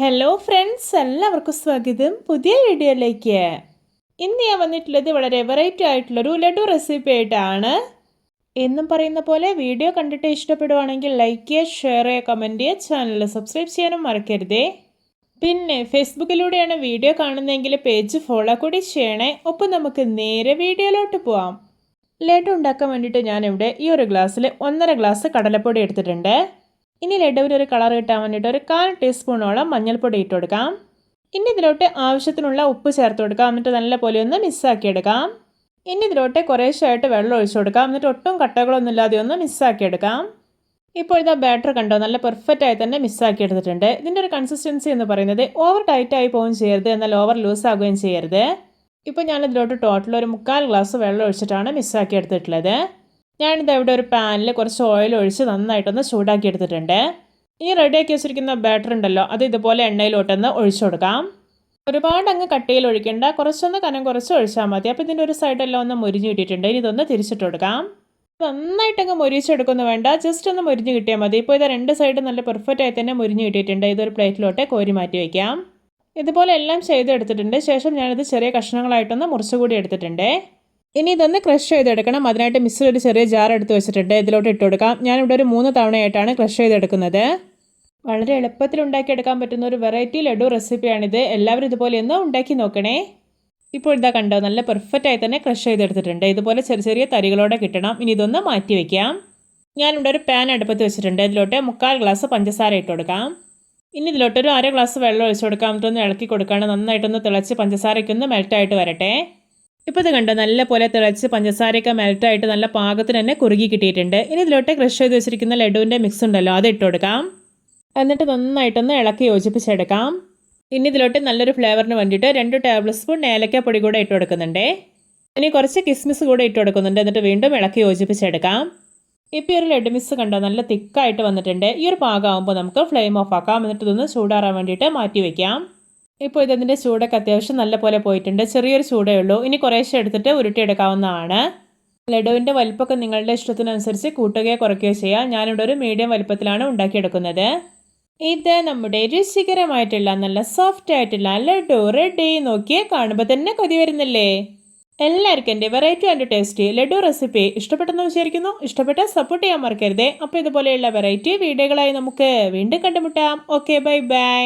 Hello friends, എല്ലാവർക്കും സ്വാഗതം പുതിയ വീഡിയോയിലേക്ക്. ഇന്ന് ഞാൻ വന്നിട്ടുള്ളത് വളരെ വെറൈറ്റി ആയിട്ടുള്ളൊരു ലഡു റെസിപ്പി ആയിട്ടാണ്. എന്നും പറയുന്ന പോലെ വീഡിയോ കണ്ടിട്ട് ഇഷ്ടപ്പെടുവാണെങ്കിൽ ലൈക്ക് ചെയ്യുക, ഷെയർ ചെയ്യുക, കമൻറ്റ് ചെയ്യുക, ചാനൽ സബ്സ്ക്രൈബ് ചെയ്യാനും മറക്കരുതേ. പിന്നെ ഫേസ്ബുക്കിലൂടെയാണ് വീഡിയോ കാണുന്നതെങ്കിൽ പേജ് ഫോളോ കൂടി ചെയ്യണേ. ഒപ്പം നമുക്ക് നേരെ വീഡിയോയിലോട്ട് പോവാം. ലഡു ഉണ്ടാക്കാൻ വേണ്ടിയിട്ട് ഞാനിവിടെ ഈ ഒരു ഗ്ലാസ്സിൽ 1.5 ഗ്ലാസ് കടലപ്പൊടി എടുത്തിട്ടുണ്ട്. ഇനി ലഡുവിന് ഒരു കളർ കിട്ടാൻ വേണ്ടിയിട്ട് ഒരു 1/4 ടീസ്പൂണോളം മഞ്ഞൾപ്പൊടി ഇട്ട് കൊടുക്കാം. ഇനി ഇതിലോട്ട് ആവശ്യത്തിനുള്ള ഉപ്പ് ചേർത്ത് കൊടുക്കാം. എന്നിട്ട് നല്ലപോലെ ഒന്ന് മിക്സാക്കി എടുക്കാം. ഇനി ഇതിലോട്ട് കുറേശ്ശായിട്ട് വെള്ളം ഒഴിച്ചു കൊടുക്കാം. എന്നിട്ട് ഒട്ടും കട്ടകളൊന്നും ഇല്ലാതെ ഒന്ന് മിക്സാക്കി എടുക്കാം. ഇപ്പോൾ ഇതാ ബാറ്റർ കണ്ടോ, നല്ല പെർഫെക്റ്റ് ആയി തന്നെ മിക്സാക്കി എടുത്തിട്ടുണ്ട്. ഇതിൻ്റെ ഒരു കൺസിസ്റ്റൻസി എന്ന് പറയുന്നത് ഓവർ ടൈറ്റ് ആയി പോവുകയും ചെയ്യരുത്, എന്നാൽ ഓവർ ലൂസ് ആകുകയും ചെയ്യരുത്. ഇപ്പോൾ ഞാനിതിലോട്ട് ടോട്ടൽ ഒരു 1/4 ഗ്ലാസ് വെള്ളം ഒഴിച്ചിട്ടാണ് മിക്സാക്കി എടുത്തിട്ടുള്ളത്. ഞാനിത് ഇവിടെ ഒരു പാനിൽ കുറച്ച് ഓയിൽ ഒഴിച്ച് നന്നായിട്ടൊന്ന് ചൂടാക്കി എടുത്തിട്ടുണ്ട്. ഇനി റെഡിയാക്കി വെച്ചിരിക്കുന്ന ബാറ്റർ ഉണ്ടല്ലോ, അത് ഇതുപോലെ എണ്ണയിലോട്ടൊന്ന് ഒഴിച്ചു കൊടുക്കാം. ഒരുപാട് അങ്ങ് കട്ടിയിൽ ഒഴിക്കേണ്ട, കുറച്ചൊന്ന് കനം കുറച്ച് ഒഴിച്ചാൽ മതി. അപ്പോൾ ഇതിൻ്റെ ഒരു സൈഡെല്ലാം ഒന്ന് മുരിഞ്ഞ് കിട്ടിയിട്ടുണ്ട്. ഇനി ഇതൊന്ന് തിരിച്ചിട്ട് കൊടുക്കാം. നന്നായിട്ടങ്ങ് മുരിച്ചെടുക്കൊന്നും വേണ്ട, ജസ്റ്റ് ഒന്ന് മുരിഞ്ഞ് കിട്ടിയാൽ മതി. ഇപ്പോൾ ഇത് രണ്ട് സൈഡ് നല്ല പെർഫെക്റ്റ് ആയി തന്നെ മുരിഞ്ഞ് കിട്ടിയിട്ടുണ്ട്. ഇതൊരു പ്ലേറ്റിലോട്ട് കോരി മാറ്റി വയ്ക്കാം. ഇതുപോലെ എല്ലാം ചെയ്തെടുത്തിട്ടുണ്ട്. ശേഷം ഞാനിത് ചെറിയ കഷ്ണങ്ങളായിട്ടൊന്ന് മുറിച്ചുകൂടി എടുത്തിട്ടുണ്ട്. ഇനി ഇതൊന്ന് ക്രഷ് ചെയ്തെടുക്കണം. അതിനായിട്ട് മിക്സിയിൽ ഒരു ചെറിയ ജാർ എടുത്ത് വെച്ചിട്ടുണ്ട്. ഇതിലോട്ട് ഇട്ട് കൊടുക്കാം. ഞാനിവിടെ ഒരു 3 തവണയായിട്ടാണ് ക്രഷ് ചെയ്തെടുക്കുന്നത്. വളരെ എളുപ്പത്തിൽ ഉണ്ടാക്കിയെടുക്കാൻ പറ്റുന്ന ഒരു വെറൈറ്റി ലഡു റെസിപ്പിയാണിത്. എല്ലാവരും ഇതുപോലെ ഒന്ന് ഉണ്ടാക്കി നോക്കണേ. ഇപ്പോൾ ഇതാ കണ്ടോ, നല്ല പെർഫെക്റ്റ് ആയി തന്നെ ക്രഷ് ചെയ്തെടുത്തിട്ടുണ്ട്. ഇതുപോലെ ചെറിയ ചെറിയ തരികളോടെ കിട്ടണം. ഇനി ഇതൊന്ന് മാറ്റി വയ്ക്കാം. ഞാനിവിടെ ഒരു പാൻ അടുപ്പത്ത് വെച്ചിട്ടുണ്ട്. ഇതിലോട്ട് 1/4 ഗ്ലാസ് പഞ്ചസാര ഇട്ട് കൊടുക്കാം. ഇനി ഇതിലോട്ട് ഒരു 1/2 ഗ്ലാസ് വെള്ളം ഒഴിച്ചു കൊടുക്കാം. എന്നിട്ടൊന്ന് ഇളക്കി കൊടുക്കുകയാണ്. നന്നായിട്ടൊന്ന് തിളച്ച് പഞ്ചസാരയ്ക്കൊന്ന് മെൽറ്റായിട്ട് വരട്ടെ. ഇപ്പോൾ ഇത് കണ്ടോ, നല്ല പോലെ തിളച്ച് പഞ്ചസാരയൊക്കെ മെൽറ്റായിട്ട് നല്ല പാകത്തിന് തന്നെ കുറുകി കിട്ടിയിട്ടുണ്ട്. ഇനി ഇതിലോട്ട് ക്രഷ് ചെയ്ത് വെച്ചിരിക്കുന്ന ലഡുവിൻ്റെ മിക്സ് ഉണ്ടല്ലോ, അത് ഇട്ട് കൊടുക്കാം. എന്നിട്ട് നന്നായിട്ടൊന്ന് ഇളക്കി യോജിപ്പിച്ചെടുക്കാം. ഇനി ഇതിലോട്ട് നല്ലൊരു ഫ്ലേവറിന് വേണ്ടിയിട്ട് 2 ടേബിൾ സ്പൂൺ ഏലക്കപ്പൊടി കൂടെ ഇട്ട് കൊടുക്കുന്നുണ്ട്. ഇനി കുറച്ച് കിസ്മിസ് കൂടെ ഇട്ട് കൊടുക്കുന്നുണ്ട്. എന്നിട്ട് വീണ്ടും ഇളക്കി യോജിപ്പിച്ചെടുക്കാം. ഇപ്പോൾ ഈ ഒരു ലഡു മിക്സ് കണ്ടോ, നല്ല തിക്കായിട്ട് വന്നിട്ടുണ്ട്. ഈ ഒരു പാകമാകുമ്പോൾ നമുക്ക് ഫ്ലെയിം ഓഫ് ആക്കാം. എന്നിട്ട് ഇതൊന്ന് ചൂടാറാൻ വേണ്ടിയിട്ട് മാറ്റി വയ്ക്കാം. ഇപ്പോൾ ഇതിൻ്റെ ചൂടൊക്കെ അത്യാവശ്യം നല്ല പോലെ പോയിട്ടുണ്ട്. ചെറിയൊരു ചൂടേ ഉള്ളൂ. ഇനി കുറേശ്ശെ എടുത്തിട്ട് ഉരുട്ടിയെടുക്കാവുന്നതാണ്. ലഡുവിൻ്റെ വലിപ്പമൊക്കെ നിങ്ങളുടെ ഇഷ്ടത്തിനനുസരിച്ച് കൂട്ടുകയോ കുറയ്ക്കുകയോ ചെയ്യാം. ഞാനിവിടെ ഒരു മീഡിയം വലിപ്പത്തിലാണ് ഉണ്ടാക്കിയെടുക്കുന്നത്. ഇത് നമ്മുടെ രുചികരമായിട്ടുള്ള നല്ല സോഫ്റ്റ് ആയിട്ടുള്ള ലഡു റെഡി. നോക്കിയേ, കാണുമ്പോൾ തന്നെ കൊതി വരുന്നില്ലേ? എല്ലാവർക്കും എൻ്റെ variety and tasty laddu recipe ഇഷ്ടപ്പെട്ടെന്ന് വിചാരിക്കുന്നു. ഇഷ്ടപ്പെട്ടാൽ സപ്പോർട്ട് ചെയ്യാൻ മറക്കരുതേ. അപ്പോൾ ഇതുപോലെയുള്ള വെറൈറ്റി വീഡിയോകളായി നമുക്ക് വീണ്ടും കണ്ടുമുട്ടാം. Okay, bye bye.